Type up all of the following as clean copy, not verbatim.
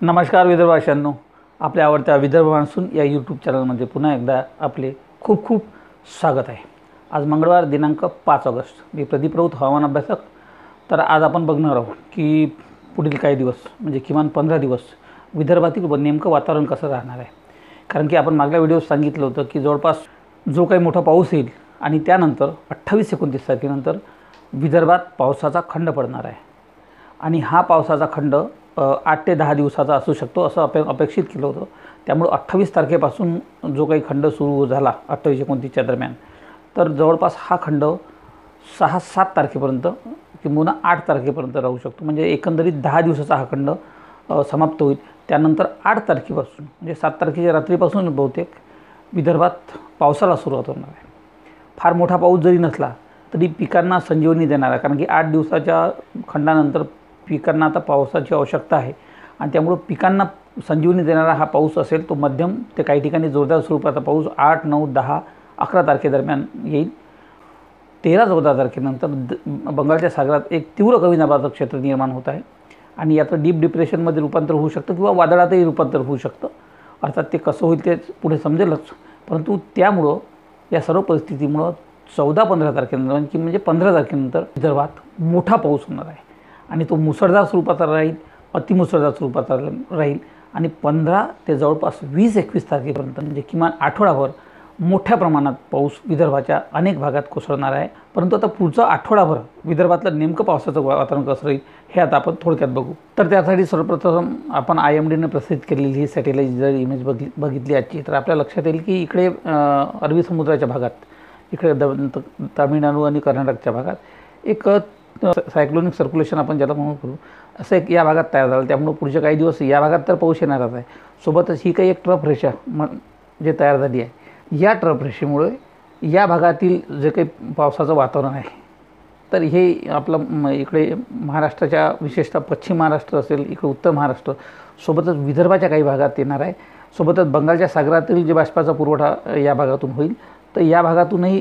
नमस्कार विदर्भावासियांनो, आपल्या आवडत्या विदर्भ मान्सून या यूट्यूब चॅनलमध्ये पुन्हा एकदा आपले खूप खूप स्वागत आहे। आज मंगळवार दिनांक 5 ऑगस्ट। मी प्रदीप राऊत, हवामान अभ्यासक। तर आज आपण बघणार आहोत की पुढील काही दिवस म्हणजे किमान 15 दिवस विदर्भातील नेमकं वातावरण कसं राहणार आहे। कारण की आपण मागल्या व्हिडिओत सांगितलं होतं की जवळपास जो काही मोठा पाऊस येईल आणि त्यानंतर 28-29 तारखेनंतर विदर्भात पावसाचा खंड पडणार आहे आणि हा पावसाचा खंड 8 ते 10 दिवसाचा असू शकतो असं अपेक्षित केलं होतं। त्यामुळे 28 तारखेपासून जो काही खंड सुरू झाला 28-29च्या दरम्यान, तर जवळपास हा खंड 6-7 तारखेपर्यंत किंवा 8 तारखेपर्यंत राहू शकतो। म्हणजे एकंदरीत 10 दिवसाचा हा खंड समाप्त होईल। त्यानंतर 8 तारखेपासून म्हणजे 7 तारखेच्या रात्रीपासून बहुतेक विदर्भात पावसाला सुरुवात होणार आहे। फार मोठा पाऊस जरी नसला तरी पिकांना संजीवनी देणार आहे, कारण की 8 दिवसाच्या खंडानंतर पिकांना आता पावसाची आवश्यकता आहे आणि त्यामुळे पिकांना संजीवनी देणारा हा पाऊस असेल तो मध्यम ते काही ठिकाणी जोरदार स्वरूपाचा पाऊस 8, 9, 10, 11 तारखेदरम्यान येईल। 13-14 तारखेनंतर बंगालच्या सागरात एक तीव्र कमी दाबाचं क्षेत्र निर्माण होत आहे आणि याचं डीप डिप्रेशनमध्ये रूपांतर होऊ शकतं किंवा वादळातही रूपांतर होऊ शकतं। अर्थात ते कसं होईल ते पुढे समजेलच, परंतु त्यामुळं या सर्व परिस्थितीमुळं 14-15 तारखेनंतर म्हणजे 15 तारखेनंतर विदर्भात मोठा पाऊस होणार आहे आणि तो मुसळधार स्वरूपाचा राहील, अतिमुसळधार स्वरूपाचा राहील आणि 15 ते जवळपास 20-21 तारखेपर्यंत म्हणजे किमान आठवडाभर मोठ्या प्रमाणात पाऊस विदर्भाच्या अनेक भागात कोसळणार आहे। परंतु आता पुढचा आठवडाभर विदर्भातलं नेमकं पावसाचं वातावरण कसं राहील हे आता आपण थोडक्यात बघू। तर त्यासाठी सर्वप्रथम आपण IMDने प्रसिद्ध केलेली ही सॅटेलाईट जर इमेज बघितली आजची, तर आपल्या लक्षात येईल की इकडे अरबी समुद्राच्या भागात, इकडे तामिळनाडू आणि कर्नाटकच्या भागात एक सायक्लोनिक सर्क्युलेशन आपण ज्याला म्हणून करू असं एक या भागात तयार झालं। त्यामुळे पुढचे काही दिवस या भागात तर पाऊस येणारच आहे। सोबतच ही काही एक ट्रफ रेषा जे तयार झाली आहे, या ट्रफ रेषेमुळे या भागातील जे काही पावसाचं वातावरण आहे, तर हे आपलं इकडे महाराष्ट्राच्या विशेषतः पश्चिम महाराष्ट्र असेल, इकडे उत्तर महाराष्ट्र, सोबतच विदर्भाच्या काही भागात येणार आहे। सोबतच बंगालच्या सागरातील जे बाष्पाचा पुरवठा या भागातून होईल, तर या भागातूनही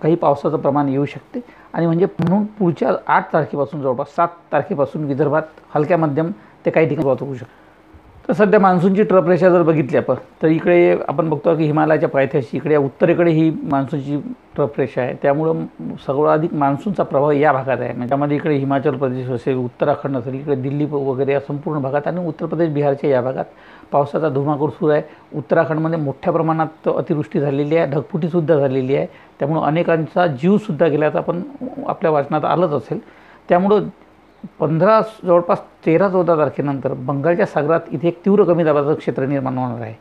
काही पावसाचं प्रमाण येऊ शकते आणि म्हणजे म्हणून पुढच्या 8 तारखेपासून जवळपास 7 तारखेपासून विदर्भात हलक्या मध्यम ते काही ठिकाणी होऊ शकते। तर सध्या मान्सूनची ट्रफ रेषा जर बघितली आपण, तर इकडे आपण बघतो की हिमालयाच्या पायथ्याशी इकडे उत्तरेकडे ही मान्सूनची ट्रफ रेषा आहे। त्यामुळं सर्वात अधिक मान्सूनचा प्रभाव या भागात आहे। म्हणजे त्यामध्ये इकडे हिमाचल प्रदेश असेल, उत्तराखंड असेल, इकडे दिल्ली वगैरे या संपूर्ण भागात आणि उत्तर प्रदेश बिहारच्या या भागात पावसाचा धुमाकूळ सुरू आहे। उत्तराखंडमध्ये मोठ्या प्रमाणात अतिवृष्टी झालेली आहे, ढगफुटीसुद्धा झालेली आहे। त्यामुळे अनेकांचा जीवसुद्धा गेल्याचं आपण आपल्या वाचनात आलंच असेल। त्यामुळं 15 जवळपास 13-14 तारखेनंतर बंगालच्या सागरात इथे एक तीव्र कमी दाबाचं क्षेत्र निर्माण होणार आहे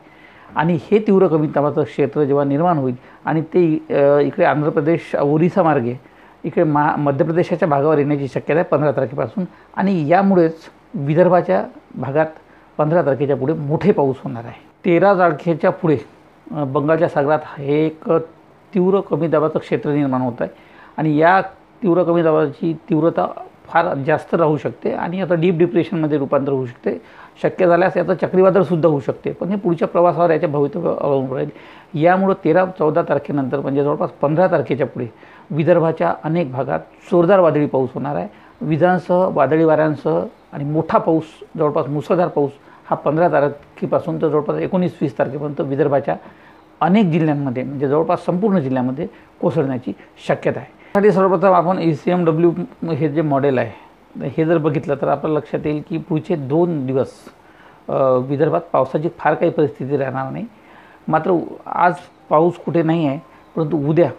आणि हे तीव्र कमी दाबाचं क्षेत्र जेव्हा निर्माण होईल आणि ते इकडे आंध्र प्रदेश, ओरिसा मार्गे इकडे मध्य प्रदेशाच्या भागावर येण्याची शक्यता आहे 15 तारखेपासून आणि यामुळेच विदर्भाच्या भागात 15 तारखेच्या पुढे मोठे पाऊस होणार आहे। 13 तारखेच्या पुढे बंगालच्या सागरात हे एक तीव्र कमी दाबाचं क्षेत्र निर्माण होत आहे आणि या तीव्र कमी दाबाची तीव्रता फार जास्त राहू शकते आणि आता डीप डिप्रेशनमध्ये रूपांतर होऊ शकते। शक्य झाल्यास याचं चक्रीवादळसुद्धा होऊ शकते, पण हे पुढच्या प्रवासावर याच्या भवितव्य अवलंबून राहील। यामुळे 13-14 तारखेनंतर म्हणजे जवळपास 15 तारखेच्या पुढे विदर्भाच्या अनेक भागात जोरदार वादळी पाऊस होणार आहे। विजांसह, वादळी वाऱ्यांसह आणि मोठा पाऊस, जवळपास मुसळधार पाऊस हा 15 तारखेपासून तर जवळपास 19-20 तारखेपर्यंत विदर्भाच्या अनेक जिल्ह्यांमध्ये म्हणजे जवळपास संपूर्ण जिल्ह्यामध्ये कोसळण्याची शक्यता आहे। त्यासाठी सर्वप्रथम आपण ECMW हे जे मॉडेल आहे हे जर बघितलं तर आपल्या लक्षात येईल की पुढचे 2 दिवस विदर्भात पावसाची फार काही परिस्थिती राहणार नाही। मात्र आज पाऊस कुठे नाही आहे, परंतु उद्या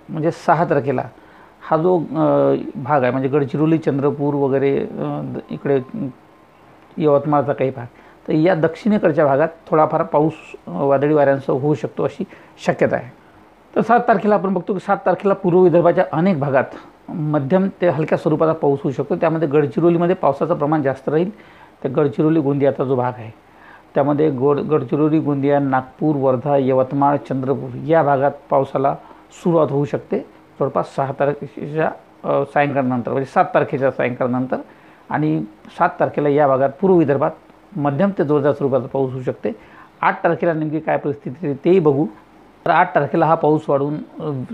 म्हणजे 6 तारखेला हा जो भाग आहे म्हणजे गडचिरोली, चंद्रपूर वगैरे इकडे यवतमाळचा काही भाग, तर या दक्षिणेकडच्या भागात थोडाफार पाऊस वादळी वाऱ्यांसह होऊ शकतो अशी शक्यता आहे। तर 7 तारखेला आपण बघतो की 7 तारखेला पूर्व विदर्भाच्या अनेक भागात मध्यम ते हलक्या स्वरूपाचा पाऊस होऊ शकतो। त्यामध्ये गडचिरोलीमध्ये पावसाचं प्रमाण जास्त राहील। तर गडचिरोली गोंदियाचा जो भाग आहे त्यामध्ये गडचिरोली, गोंदिया, नागपूर, वर्धा, यवतमाळ, चंद्रपूर या भागात पावसाला सुरुवात होऊ शकते जवळपास 6 तारखेच्या सायंकाळनंतर म्हणजे 7 तारखेच्या सायंकाळनंतर आणि 7 तारखेला या भागात पूर्व विदर्भात मध्यम ते जोरदार स्वरूपाचा पाऊस होऊ शकते। 8 तारखेला नेमकी काय परिस्थिती तेही बघू। तर 8 तारखेला हा पाऊस वाढून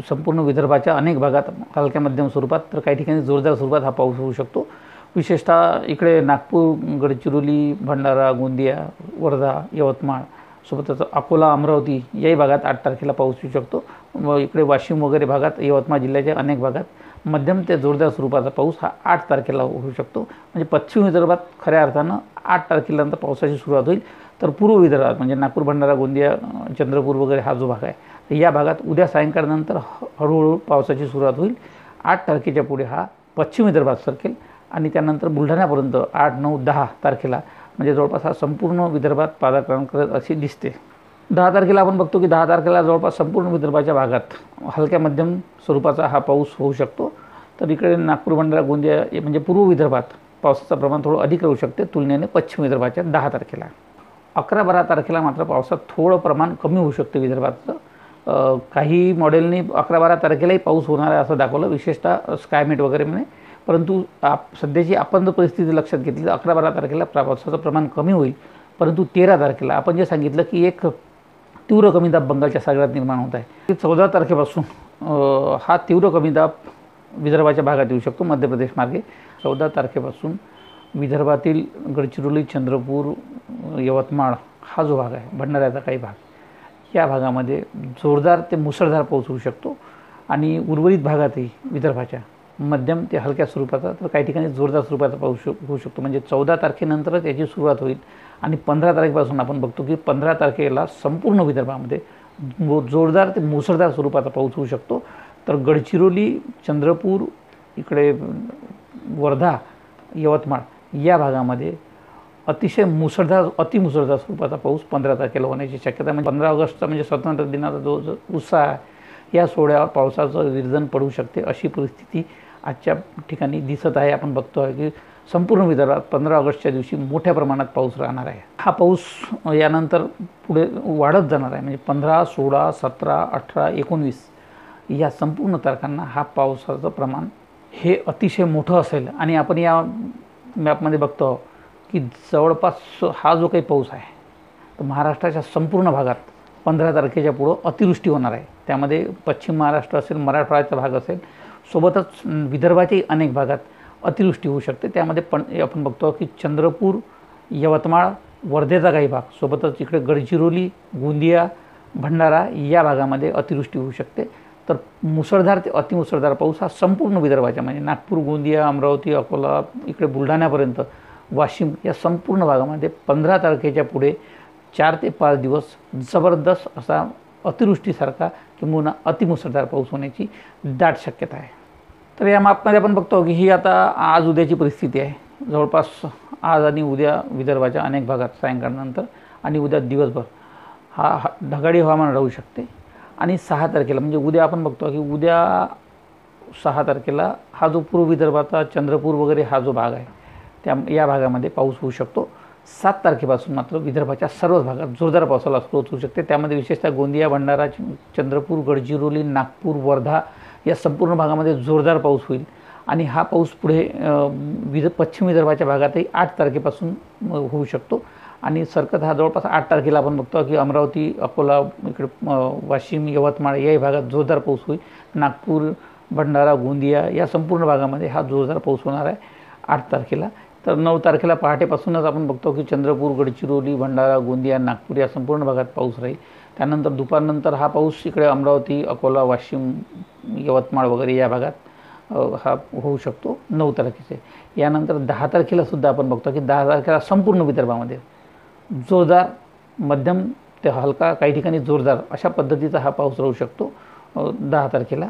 संपूर्ण विदर्भाच्या अनेक भागात हलक्या मध्यम स्वरूपात तर काही ठिकाणी जोरदार स्वरूपात हा पाऊस होऊ शकतो। विशेषतः इकडे नागपूर, गडचिरोली, भंडारा, गोंदिया, वर्धा, यवतमाळ सोबतच अकोला, अमरावती याही भागात 8 तारखेला पाऊस होऊ शकतो। व इकडे वाशिम वगैरे भागात, यवतमाळ जिल्ह्याच्या अनेक भागात मध्यम ते जोरदार स्वरूपाचा पाऊस हा 8 तारखेला होऊ शकतो। म्हणजे पश्चिम विदर्भात खऱ्या अर्थानं 8 तारखेनंतर पावसाची सुरुवात होईल। तर पूर्व विदर्भात म्हणजे नागपूर, भंडारा, गोंदिया, चंद्रपूर वगैरे हा जो भाग आहे तर या भागात उद्या सायंकाळनंतर हळूहळू पावसाची सुरुवात होईल। 8 तारखेच्या पुढे हा पश्चिम विदर्भात सरकेल आणि त्यानंतर बुलढाण्यापर्यंत 8, 9, 10 तारखेला म्हणजे जवळपास हा संपूर्ण विदर्भात पादाक्रांत करत अशी दिसते। 10 तारखेला आपण बघतो की 10 तारखेला जवळपास संपूर्ण विदर्भाच्या भागात हलक्या मध्यम स्वरूपाचा हा पाऊस होऊ शकतो। तर इकडे नागपूर, भंडारा, गोंदिया म्हणजे पूर्व विदर्भात पावसाचं प्रमाण थोडं अधिक राहू शकते तुलनेने पश्चिम विदर्भाच्या 10 तारखेला। 11-12 तारखेला मात्र पावसात थोडं प्रमाण कमी होऊ शकते विदर्भाचं। काही मॉडेलनी 11-12 तारखेलाही पाऊस होणार आहे असं दाखवलं, विशेषतः स्कायमेट वगैरे म्हणे। परंतु सध्याची आपण जर परिस्थिती लक्षात घेतली तर 11-12 तारखेला पावसाचं प्रमाण कमी होईल। परंतु 13 तारखेला आपण जे सांगितलं की एक तीव्र कमी दाब बंगालच्या सागरात निर्माण होत आहे, 14 तारखेपासून हा तीव्र कमी दाब विदर्भाच्या भागात येऊ शकतो मध्य प्रदेश मार्गे। 14 तारखेपासून विदर्भातील गडचिरोली, चंद्रपूर, यवतमाळ हा जो भाग आहे, भंडाऱ्याचा काही भाग, या भागामध्ये जोरदार ते मुसळधार पाऊस होऊ शकतो आणि उर्वरित भागातही विदर्भाच्या मध्यम ते हलक्या स्वरूपाचा तर काही ठिकाणी जोरदार स्वरूपाचा पाऊस होऊ शकतो। म्हणजे 14 तारखेनंतरच याची सुरुवात होईल आणि 15 तारखेपासून आपण बघतो की 15 तारखेला संपूर्ण विदर्भामध्ये जोरदार ते मुसळधार स्वरूपाचा पाऊस होऊ शकतो। तर गडचिरोली, चंद्रपूर, इकडे वर्धा, यवतमाळ या भागामध्ये अतिशय मुसळधार, अतिमुसळधार स्वरूपाचा पाऊस 15 तारखेला होण्याची शक्यता। म्हणजे 15 ऑगस्टचा म्हणजे स्वातंत्र्य दिनाचा जो उत्साह आहे या सोहळ्यावर पावसाचं विरजण पडू शकते अशी परिस्थिती आजच्या ठिकाणी दिसत आहे। आपण बघतो आहे की संपूर्ण विदर्भात 15 ऑगस्टच्या दिवशी मोठ्या प्रमाणात पाऊस राहणार आहे। हा पाऊस यानंतर पुढे वाढत जाणार आहे, म्हणजे 15, 16, 17, 18, 19 या संपूर्ण तारखांना हा पावसाचं प्रमाण हे अतिशय मोठं असेल। आणि आपण या मॅपमध्ये बघतो की जवळपास हा जो काही पाऊस आहे तर महाराष्ट्राच्या संपूर्ण भागात 15 तारखेच्या पुढं अतिवृष्टी होणार आहे। त्यामध्ये पश्चिम महाराष्ट्र असेल, मराठवाड्याचा भाग असेल, सोबतच विदर्भाच्याही अनेक भागात अतिवृष्टी होऊ शकते। त्यामध्ये आपण बघतो की चंद्रपूर, यवतमाळ, वर्धेचा काही भाग, सोबतच इकडे गडचिरोली, गोंदिया, भंडारा या भागामध्ये अतिवृष्टी होऊ शकते। तर मुसळधार ते अतिमुसळधार पाऊस हा संपूर्ण विदर्भाच्या म्हणजे नागपूर, गोंदिया, अमरावती, अकोला, इकडे बुलढाण्यापर्यंत, वाशिम या संपूर्ण भागामध्ये 15 तारखेच्या पुढे 4 ते 5 दिवस जबरदस्त असा अतिवृष्टीसारखा किंवा अतिमुसळधार पाऊस होण्याची दाट शक्यता आहे। तर या मापमध्ये आपण बघतो की ही आता आज उद्याची परिस्थिती आहे। जवळपास आज आणि उद्या विदर्भाच्या अनेक भागात सायंकाळनंतर आणि उद्या दिवसभर हा ढगाळी हवामान राहू शकते। आणि 6 तारखेला म्हणजे उद्या आपण बघतो की उद्या 6 तारखेला हा जो पूर्व विदर्भाचा चंद्रपूर वगैरे हा जो भाग आहे या भागामध्ये पाऊस होऊ शकतो। 7 तारखेपासून मात्र विदर्भाच्या सर्वच भागात जोरदार पावसाला सुरुवात होऊ शकते। त्यामध्ये विशेषतः गोंदिया, भंडारा, चंद्रपूर, गडचिरोली, नागपूर, वर्धा या संपूर्ण भागामध्ये जोरदार पाऊस होईल। आणि हा पाऊस पुढे पश्चिम विदर्भाच्या भागातही 8 तारखेपासून होऊ शकतो आणि सरकत हा जवळपास 8 तारखेला आपण बघतो की अमरावती, अकोला, इकडे वाशिम, यवतमाळ याही भागात जोरदार पाऊस होईल। नागपूर, भंडारा, गोंदिया या संपूर्ण भागामध्ये हा जोरदार पाऊस होणार आहे 8 तारखेला। तर 9 तारखेला पहाटेपासूनच आपण बघतो की चंद्रपूर, गडचिरोली, भंडारा, गोंदिया, नागपूर या संपूर्ण भागात पाऊस राहील। त्यानंतर दुपारनंतर हा पाऊस इकडे अमरावती, अकोला, वाशिम, यवतमाळ वगैरे या भागात हा होऊ शकतो 9 तारखेचे। यानंतर 10 तारखेला सुद्धा आपण बघतो की 10 तारखेला संपूर्ण विदर्भामध्ये जोरदार, मध्यम ते हलका, काही ठिकाणी जोरदार अशा पद्धतीचा हा पाऊस राहू शकतो 10 तारखेला।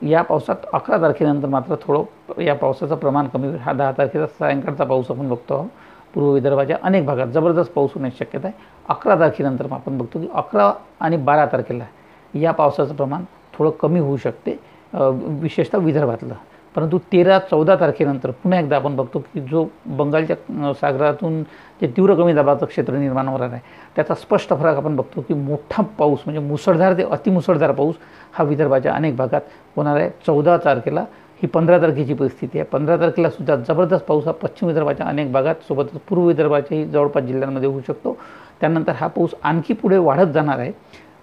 या पावसात 11 तारखेनंतर मात्र थोडं या पावसाचं प्रमाण कमी होईल। हा 10 तारखेचा सायंकाळचा पाऊस आपण बघतो आहोत पूर्व विदर्भाच्या अनेक भागात जबरदस्त पाऊस होण्याची शक्यता आहे। 11 तारखेनंतर आपण बघतो की 11 आणि 12 तारखेला या पावसाचं प्रमाण थोडं कमी होऊ शकते विशेषतः विदर्भातलं। परंतु 13-14 तारखेनंतर पुन्हा एकदा आपण बघतो की जो बंगालच्या सागरातून जे तीव्र कमी दाबाचं क्षेत्र निर्माण होणार आहे त्याचा स्पष्ट फरक आपण बघतो की मोठा पाऊस म्हणजे मुसळधार ते अतिमुसळधार पाऊस हा विदर्भाच्या अनेक भागात होणार आहे। 14 तारखेला ही 15 तारखेची परिस्थिती आहे। 15 तारखेला सुद्धा जबरदस्त पाऊस हा पश्चिम विदर्भाच्या अनेक भागात सोबतच पूर्व विदर्भाच्याही जवळपास जिल्ह्यांमध्ये होऊ शकतो। त्यानंतर हा पाऊस आणखी पुढे वाढत जाणार आहे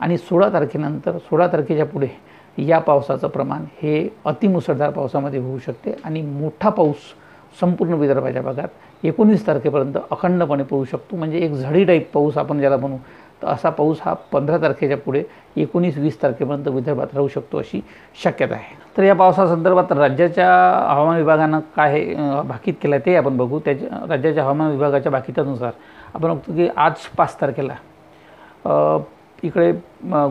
आणि 16 तारखेनंतर 16 तारखेच्या पुढे या पावसाचं प्रमाण हे अतिमुसळधार पावसामध्ये होऊ शकते आणि मोठा पाऊस संपूर्ण विदर्भाच्या भागात 19 तारखेपर्यंत अखंडपणे पडू शकतो. म्हणजे एक झडी टाईप पाऊस आपण ज्याला म्हणू, तर असा पाऊस हा 15 तारखेच्या पुढे 19-20 तारखेपर्यंत विदर्भात राहू शकतो अशी शक्यता आहे. तर या पावसासंदर्भात राज्याच्या हवामान विभागानं काय भाकीत केलं ते आपण बघू. राज्याच्या हवामान विभागाच्या भाकितानुसार आपण बघतो की आज 5 तारखेला इकडे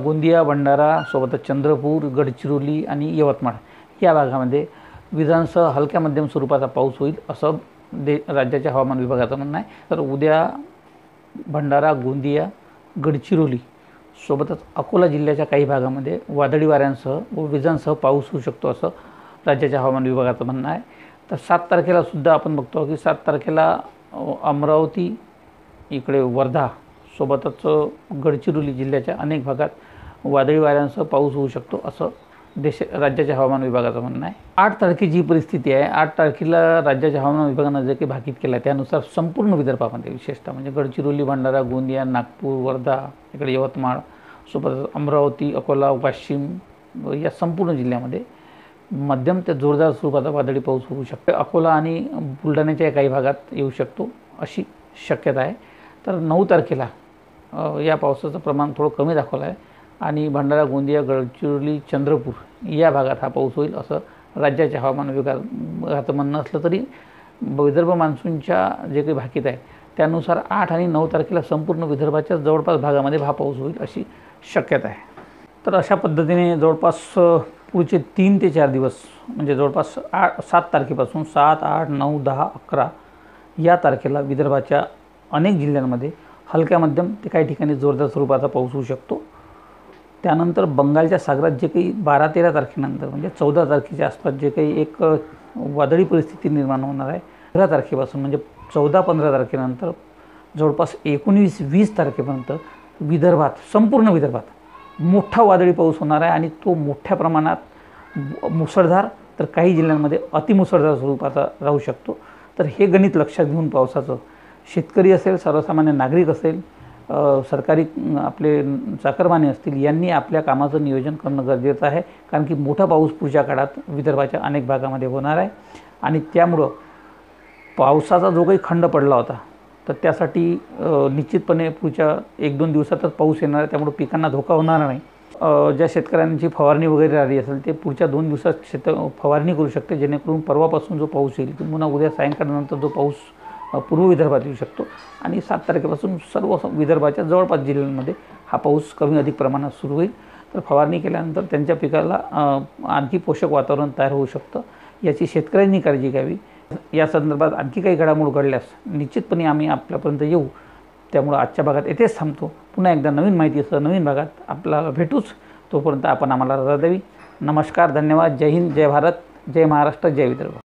गोंदिया, भंडारा सोबतच चंद्रपूर, गडचिरोली आणि यवतमाळ या भागामध्ये विजांसह हलक्या मध्यम स्वरूपाचा पाऊस होईल असं राज्याच्या हवामान विभागाचं म्हणणं आहे. तर उद्या भंडारा, गोंदिया, गडचिरोली सोबतच अकोला जिल्ह्याच्या काही भागामध्ये वादळी वाऱ्यांसह व विजांसह पाऊस होऊ शकतो असं राज्याच्या हवामान विभागाचं म्हणणं आहे. तर 7 तारखेला सुद्धा आपण बघतो की 7 तारखेला अमरावती, इकडे वर्धा सोबतच गडचिरोली जिल्ह्याच्या अनेक भागात वादळी वाऱ्यांसह पाऊस होऊ शकतो असं राज्याच्या हवामान विभागाचं म्हणणं आहे. 8 तारखेची जी परिस्थिती आहे, 8 तारखेला राज्याच्या हवामान विभागानं जे काही भाकीत केलं आहे त्यानुसार संपूर्ण विदर्भामध्ये विशेषतः म्हणजे गडचिरोली, भंडारा, गोंदिया, नागपूर, वर्धा, इकडे यवतमाळ सोबतच अमरावती, अकोला, वाशिम या संपूर्ण जिल्ह्यामध्ये मध्यम ते जोरदार स्वरूपाचा वादळी पाऊस होऊ शकतो. अकोला आणि बुलढाण्याच्या काही भागात येऊ शकतो अशी शक्यता आहे. तर 9 तारखेला या पावसाचं प्रमाण थोडं कमी दाखवलं आहे आणि भंडारा, गोंदिया, गडचिरोली, चंद्रपूर या भागात हा पाऊस होईल असं राज्याच्या हवामान विभागाचं म्हणणं असलं तरी विदर्भ मान्सूनच्या जे काही भाकीत आहे त्यानुसार 8 आणि 9 तारखेला संपूर्ण विदर्भाच्या जवळपास भागामध्ये हा पाऊस होईल अशी शक्यता आहे. तर अशा पद्धतीने जवळपास पुढचे 3 ते 4 दिवस म्हणजे जवळपास 7 तारखेपासून 7, 8, 9, 10, 11 या तारखेला विदर्भाच्या अनेक जिल्ह्यांमध्ये हलक्या मध्यम ते काही ठिकाणी जोरदार स्वरूपाचा पाऊस होऊ शकतो. त्यानंतर बंगालच्या सागरात जे काही 12-13 तारखेनंतर म्हणजे 14 तारखेच्या आसपास जे काही एक वादळी परिस्थिती निर्माण होणार आहे, 15 तारखेपासून म्हणजे 14-15 तारखेनंतर जवळपास 19-20 तारखेपर्यंत विदर्भात, संपूर्ण विदर्भात मोठा वादळी पाऊस होणार आहे आणि तो मोठ्या प्रमाणात मुसळधार तर काही जिल्ह्यांमध्ये अतिमुसळधार स्वरूपाचा राहू शकतो. तर हे गणित लक्षात घेऊन पावसाचं शेतकरी असेल, सर्वसामान्य नागरिक असेल, सरकारी आपले चाकरमाने असतील यांनी आपल्या कामाचं नियोजन करणं गरजेचं आहे. कारण की मोठा पाऊस पुढच्या काळात विदर्भाच्या अनेक भागामध्ये होणार आहे आणि त्यामुळं पावसाचा जो काही खंड पडला होता तर त्यासाठी निश्चितपणे पुढच्या 1-2 दिवसातच पाऊस येणार आहे. त्यामुळे पिकांना धोका होणार नाही. ज्या शेतकऱ्यांची फवारणी वगैरे आली असेल ते पुढच्या 2 दिवसात फवारणी करू शकते, जेणेकरून परवापासून जो पाऊस येईल पुन्हा उद्या सायंकाळनंतर जो पाऊस पूर्व विदर्भात येऊ शकतो आणि 7 तारखेपासून सर्व विदर्भाच्या जवळपास जिल्ह्यांमध्ये हा पाऊस कमी अधिक प्रमाणात सुरू होईल. तर फवारणी केल्यानंतर त्यांच्या पिकाला आणखी पोषक वातावरण तयार होऊ शकतं, याची शेतकऱ्यांनी काळजी घ्यावी. या संदर्भात आणखी काही घडामोडी घडल्यास निश्चितपणे आम्ही आपल्यापर्यंत येऊ. त्यामुळे आजच्या भागात येथेच थांबतो. पुन्हा एकदा नवीन माहितीसह नवीन भागात आपल्याला भेटूच. तोपर्यंत आपण आम्हाला रजा द्यावी. नमस्कार, धन्यवाद. जय हिंद, जय भारत, जय महाराष्ट्र, जय विदर्भ.